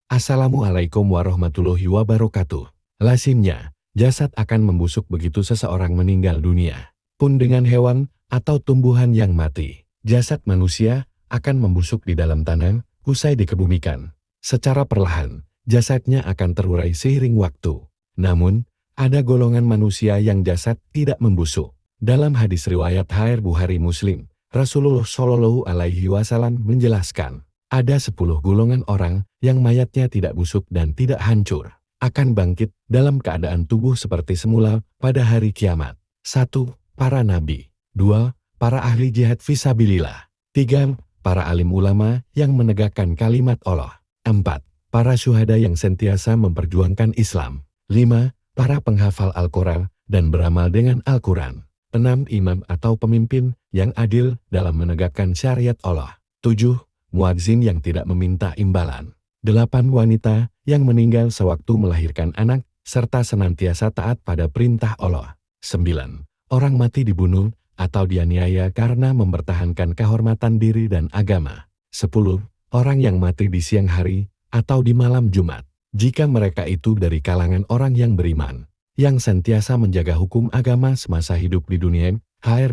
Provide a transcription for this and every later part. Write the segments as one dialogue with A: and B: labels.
A: Assalamualaikum warahmatullahi wabarakatuh. Lazimnya, jasad akan membusuk begitu seseorang meninggal dunia. Pun dengan hewan atau tumbuhan yang mati, jasad manusia akan membusuk di dalam tanah, usai dikebumikan. Secara perlahan, jasadnya akan terurai seiring waktu. Namun, ada golongan manusia yang jasad tidak membusuk. Dalam hadis riwayat Bukhari Muslim, Rasulullah Shallallahu Alaihi Wasallam menjelaskan, ada 10 golongan orang yang mayatnya tidak busuk dan tidak hancur, akan bangkit dalam keadaan tubuh seperti semula pada hari kiamat. 1. Para nabi. 2. Para ahli jihad fisabilillah. 3. Para alim ulama yang menegakkan kalimat Allah. 4. Para syuhada yang sentiasa memperjuangkan Islam. 5. Para penghafal Al-Quran dan beramal dengan Al-Quran. 6. Imam atau pemimpin yang adil dalam menegakkan syariat Allah. 7. Muadzin yang tidak meminta imbalan. 8. Wanita yang meninggal sewaktu melahirkan anak, serta senantiasa taat pada perintah Allah. 9. Orang mati dibunuh atau dianiaya karena mempertahankan kehormatan diri dan agama. 10. Orang yang mati di siang hari atau di malam Jumat, jika mereka itu dari kalangan orang yang beriman, yang sentiasa menjaga hukum agama semasa hidup di dunia.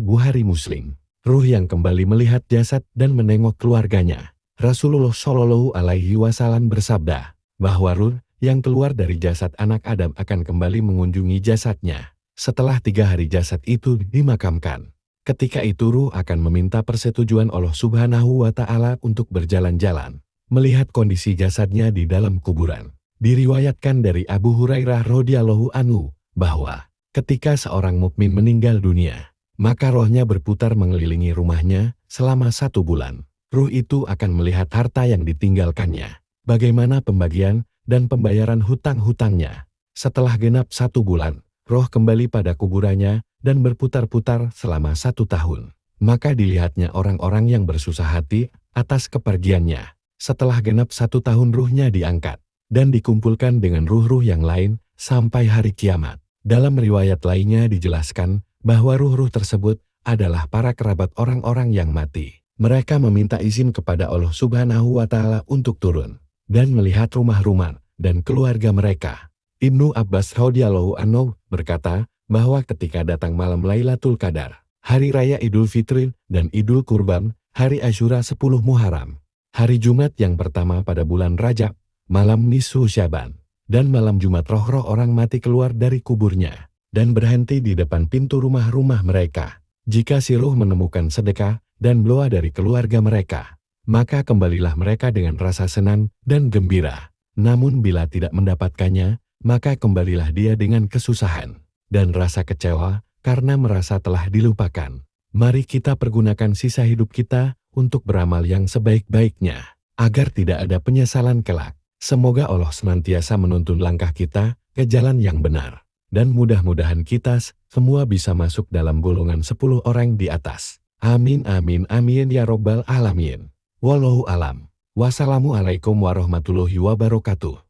A: Bukhari Muslim. Ruh yang kembali melihat jasad dan menengok keluarganya. Rasulullah Shallallahu Alaihi Wasallam bersabda bahwa ruh yang keluar dari jasad anak Adam akan kembali mengunjungi jasadnya setelah 3 hari jasad itu dimakamkan. Ketika itu ruh akan meminta persetujuan Allah Subhanahu wa Ta'ala untuk berjalan-jalan, melihat kondisi jasadnya di dalam kuburan. Diriwayatkan dari Abu Hurairah radhiyallahu anhu bahwa ketika seorang mukmin meninggal dunia, maka rohnya berputar mengelilingi rumahnya selama 1 bulan. Ruh itu akan melihat harta yang ditinggalkannya, bagaimana pembagian dan pembayaran hutang-hutangnya. Setelah genap 1 bulan, roh kembali pada kuburannya dan berputar-putar selama 1 tahun. Maka dilihatnya orang-orang yang bersusah hati atas kepergiannya. Setelah genap 1 tahun ruhnya diangkat dan dikumpulkan dengan ruh-ruh yang lain sampai hari kiamat. Dalam riwayat lainnya dijelaskan bahwa ruh-ruh tersebut adalah para kerabat orang-orang yang mati. Mereka meminta izin kepada Allah Subhanahu wa Ta'ala untuk turun dan melihat rumah-rumah dan keluarga mereka. Ibnu Abbas radhiyallahu anhu berkata bahwa ketika datang malam Lailatul Qadar, hari raya Idul Fitri dan Idul Kurban, hari Asyura 10 Muharram, hari Jumat yang pertama pada bulan Rajab, malam Nisfu Syaban, dan malam Jumat roh-roh orang mati keluar dari kuburnya dan berhenti di depan pintu rumah-rumah mereka. Jika si ruh menemukan sedekah dan doa dari keluarga mereka, maka kembalilah mereka dengan rasa senang dan gembira. Namun bila tidak mendapatkannya, maka kembalilah dia dengan kesusahan dan rasa kecewa karena merasa telah dilupakan. Mari kita pergunakan sisa hidup kita untuk beramal yang sebaik-baiknya, agar tidak ada penyesalan kelak. Semoga Allah senantiasa menuntun langkah kita ke jalan yang benar. Dan mudah-mudahan kita semua bisa masuk dalam golongan 10 orang di atas. Amin amin amin ya robbal alamin. Wallahu alam. Wassalamualaikum warahmatullahi wabarakatuh.